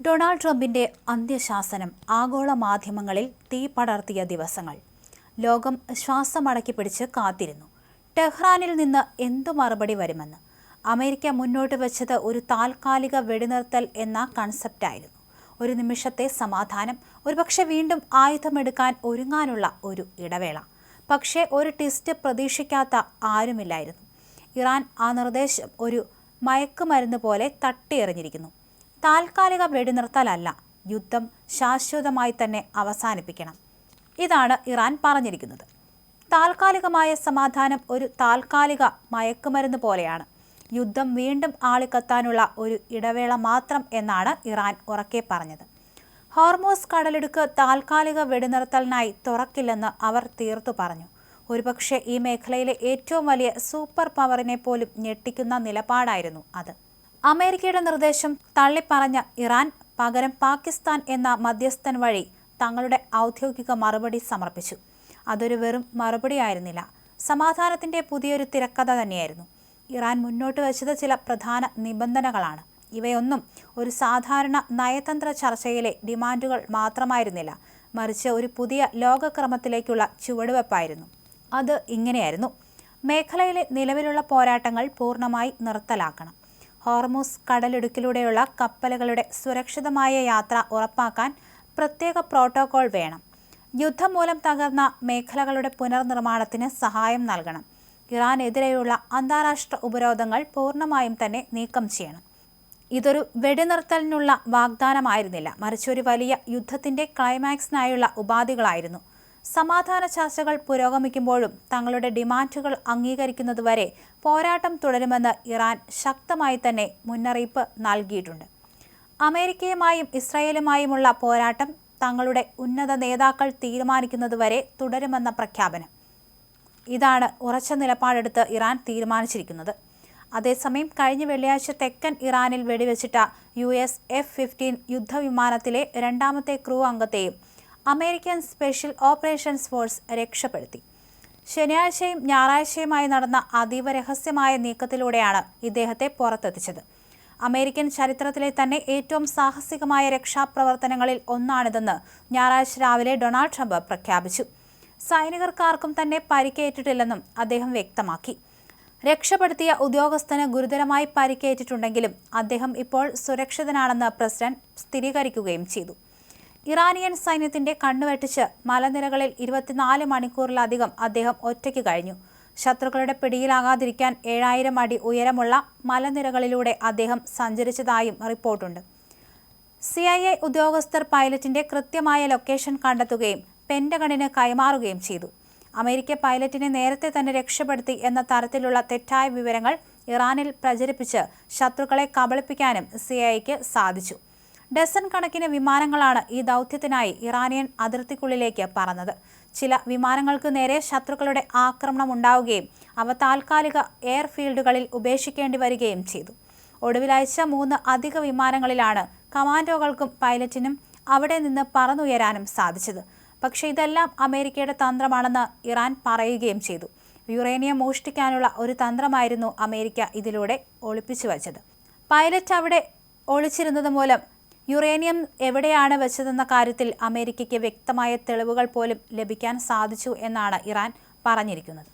Donald ട്രംപിന്റെ അന്ത്യശാസനം ആഗോള മാധ്യമങ്ങളിൽ തീ പടർത്തിയ ദിവസങ്ങൾ. ലോകം ശ്വാസമടക്കി പിടിച്ച് കാത്തിരുന്നു. ടെഹ്റാനിൽ നിന്ന് എന്തു മറുപടി വരുമെന്ന്. അമേരിക്ക മുന്നോട്ട് വെച്ചത് ഒരു താൽക്കാലിക വെടിനിർത്തൽ എന്ന കൺസെപ്റ്റായിരുന്നു. ഒരു നിമിഷത്തെ സമാധാനം, ഒരുപക്ഷെ വീണ്ടും ആയുധമെടുക്കാൻ ഒരുങ്ങാനുള്ള ഒരു ഇടവേള. പക്ഷേ ഒരു ട്വിസ്റ്റ് പ്രതീക്ഷിക്കാത്ത ആരുമില്ലായിരുന്നു. ഇറാൻ ആ നിർദ്ദേശം ഒരു മയക്കുമരുന്ന് പോലെ തട്ടിയെറിഞ്ഞിരിക്കുന്നു. താൽക്കാലിക വെടിനിർത്തലല്ല, യുദ്ധം ശാശ്വതമായി തന്നെ അവസാനിപ്പിക്കണം. ഇതാണ് ഇറാൻ പറഞ്ഞിരിക്കുന്നത്. താൽക്കാലികമായ സമാധാനം ഒരു താൽക്കാലിക മയക്കുമരുന്ന് പോലെയാണ്. യുദ്ധം വീണ്ടും ആളിക്കത്താനുള്ള ഒരു ഇടവേള മാത്രം എന്നാണ് ഇറാൻ ഉറക്കെ പറഞ്ഞത്. ഹോർമൂസ് കടലിടുക്ക് താൽക്കാലിക വെടിനിർത്തലിനായി തുറക്കില്ലെന്ന് അവർ തീർത്തു പറഞ്ഞു. ഒരുപക്ഷെ ഈ മേഖലയിലെ ഏറ്റവും വലിയ സൂപ്പർ പവറിനെ പോലും ഞെട്ടിക്കുന്ന നിലപാടായിരുന്നു അത്. അമേരിക്കയുടെ നിർദ്ദേശം തള്ളിപ്പറഞ്ഞ ഇറാൻ പകരം പാകിസ്ഥാൻ എന്ന മധ്യസ്ഥൻ വഴി തങ്ങളുടെ ഔദ്യോഗിക മറുപടി സമർപ്പിച്ചു. അതൊരു വെറും മറുപടിയായിരുന്നില്ല, സമാധാനത്തിന്റെ പുതിയൊരു തിരക്കഥ തന്നെയായിരുന്നു. ഇറാൻ മുന്നോട്ട് വെച്ചത് ചില പ്രധാന നിബന്ധനകളാണ്. ഇവയൊന്നും ഒരു സാധാരണ നയതന്ത്ര ചർച്ചയിലെ ഡിമാൻഡുകൾ മാത്രമായിരുന്നില്ല, മറിച്ച് ഒരു പുതിയ ലോകക്രമത്തിലേക്കുള്ള ചുവടുവെപ്പായിരുന്നു. അത് ഇങ്ങനെയായിരുന്നു: മേഖലയിലെ നിലവിലുള്ള പോരാട്ടങ്ങൾ പൂർണ്ണമായി നിർത്തലാക്കണം. ഹോർമൂസ് കടലിടുക്കിലൂടെയുള്ള കപ്പലുകളുടെ സുരക്ഷിതമായ യാത്ര ഉറപ്പാക്കാൻ പ്രത്യേക പ്രോട്ടോകോൾ വേണം. യുദ്ധം മൂലം തകർന്ന മേഖലകളുടെ പുനർനിർമ്മാണത്തിന് സഹായം നൽകണം. ഇറാനെതിരെയുള്ള അന്താരാഷ്ട്ര ഉപരോധങ്ങൾ പൂർണ്ണമായും തന്നെ നീക്കം ചെയ്യണം. ഇതൊരു വെടിനിർത്തലിനുള്ള വാഗ്ദാനമായിരുന്നില്ല, മറിച്ച് ഒരു വലിയ യുദ്ധത്തിന്റെ ക്ലൈമാക്സിനായുള്ള ഉപാധികളായിരുന്നു. സമാധാന ചർച്ചകൾ പുരോഗമിക്കുമ്പോഴും തങ്ങളുടെ ഡിമാൻഡുകൾ അംഗീകരിക്കുന്നതുവരെ പോരാട്ടം തുടരുമെന്ന് ഇറാൻ ശക്തമായി തന്നെ മുന്നറിയിപ്പ് നൽകിയിട്ടുണ്ട്. അമേരിക്കയുമായും ഇസ്രായേലുമായുമുള്ള പോരാട്ടം തങ്ങളുടെ ഉന്നത നേതാക്കൾ തീരുമാനിക്കുന്നതുവരെ തുടരുമെന്ന പ്രഖ്യാപനം. ഇതാണ് ഉറച്ച നിലപാടെടുത്ത് ഇറാൻ തീരുമാനിച്ചിരിക്കുന്നത്. അതേസമയം കഴിഞ്ഞ വെള്ളിയാഴ്ച തെക്കൻ ഇറാനിൽ വെടിവെച്ചിട്ട US F-15 യുദ്ധവിമാനത്തിലെ രണ്ടാമത്തെ ക്രൂ അംഗത്തെയും അമേരിക്കൻ സ്പെഷ്യൽ ഓപ്പറേഷൻസ് ഫോഴ്സ് രക്ഷപ്പെടുത്തി. ശനിയാഴ്ചയും ഞായറാഴ്ചയുമായി നടന്ന അതീവ രഹസ്യമായ നീക്കത്തിലൂടെയാണ് ഇദ്ദേഹത്തെ പുറത്തെത്തിച്ചത്. അമേരിക്കൻ ചരിത്രത്തിലെ തന്നെ ഏറ്റവും സാഹസികമായ രക്ഷാപ്രവർത്തനങ്ങളിൽ ഒന്നാണിതെന്ന് ഞായറാഴ്ച രാവിലെ ഡൊണാൾഡ് ട്രംപ് പ്രഖ്യാപിച്ചു. സൈനികർക്കാർക്കും തന്നെ പരിക്കേറ്റിട്ടില്ലെന്നും അദ്ദേഹം വ്യക്തമാക്കി. രക്ഷപ്പെടുത്തിയ ഉദ്യോഗസ്ഥന് ഗുരുതരമായി പരിക്കേറ്റിട്ടുണ്ടെങ്കിലും അദ്ദേഹം ഇപ്പോൾ സുരക്ഷിതനാണെന്ന് പ്രസിഡന്റ് സ്ഥിരീകരിക്കുകയും ചെയ്തു. ഇറാനിയൻ സൈന്യത്തിന്റെ കണ്ണുവെട്ടിച്ച് മലനിരകളിൽ 24 മണിക്കൂറിലധികം അദ്ദേഹം ഒറ്റയ്ക്ക് കഴിഞ്ഞു. ശത്രുക്കളുടെ പിടിയിലാകാതിരിക്കാൻ 7000 അടി ഉയരമുള്ള മലനിരകളിലൂടെ അദ്ദേഹം സഞ്ചരിച്ചതായും റിപ്പോർട്ടുണ്ട്. CIA ഉദ്യോഗസ്ഥർ പൈലറ്റിന്റെ കൃത്യമായ ലൊക്കേഷൻ കണ്ടെത്തുകയും പെന്റഗണിന് കൈമാറുകയും ചെയ്തു. അമേരിക്ക പൈലറ്റിനെ നേരത്തെ തന്നെ രക്ഷപ്പെടുത്തി എന്ന തരത്തിലുള്ള തെറ്റായ വിവരങ്ങൾ ഇറാനിൽ പ്രചരിപ്പിച്ച് ശത്രുക്കളെ കബളിപ്പിക്കാനും CIAക്ക് സാധിച്ചു. ഡസൻ കണക്കിന് വിമാനങ്ങളാണ് ഈ ദൗത്യത്തിനായി ഇറാനിയൻ അതിർത്തിക്കുള്ളിലേക്ക് പറന്നത്. ചില വിമാനങ്ങൾക്ക് നേരെ ശത്രുക്കളുടെ ആക്രമണം ഉണ്ടാവുകയും അവ താൽക്കാലിക എയർഫീൽഡുകളിൽ ഉപേക്ഷിക്കേണ്ടി വരികയും ചെയ്തു. ഒടുവിൽ അയച്ച 3 അധിക വിമാനങ്ങളിലാണ് കമാൻഡോകൾക്കും പൈലറ്റിനും അവിടെ നിന്ന് പറന്നുയരാനും സാധിച്ചത്. പക്ഷേ ഇതെല്ലാം അമേരിക്കയുടെ തന്ത്രമാണെന്ന് ഇറാൻ പറയുകയും ചെയ്തു. യുറേനിയം മോഷ്ടിക്കാനുള്ള ഒരു തന്ത്രമായിരുന്നു അമേരിക്ക ഇതിലൂടെ ഒളിപ്പിച്ചു വച്ചത്. പൈലറ്റ് അവിടെ ഒളിച്ചിരുന്നത് മൂലം യുറേനിയം എവിടെയാണ് വെച്ചതെന്ന കാര്യത്തിൽ അമേരിക്കയ്ക്ക് വ്യക്തമായ തെളിവുകൾ പോലും ലഭിക്കാൻ സാധിച്ചു എന്നാണ് ഇറാൻ പറഞ്ഞിരിക്കുന്നത്.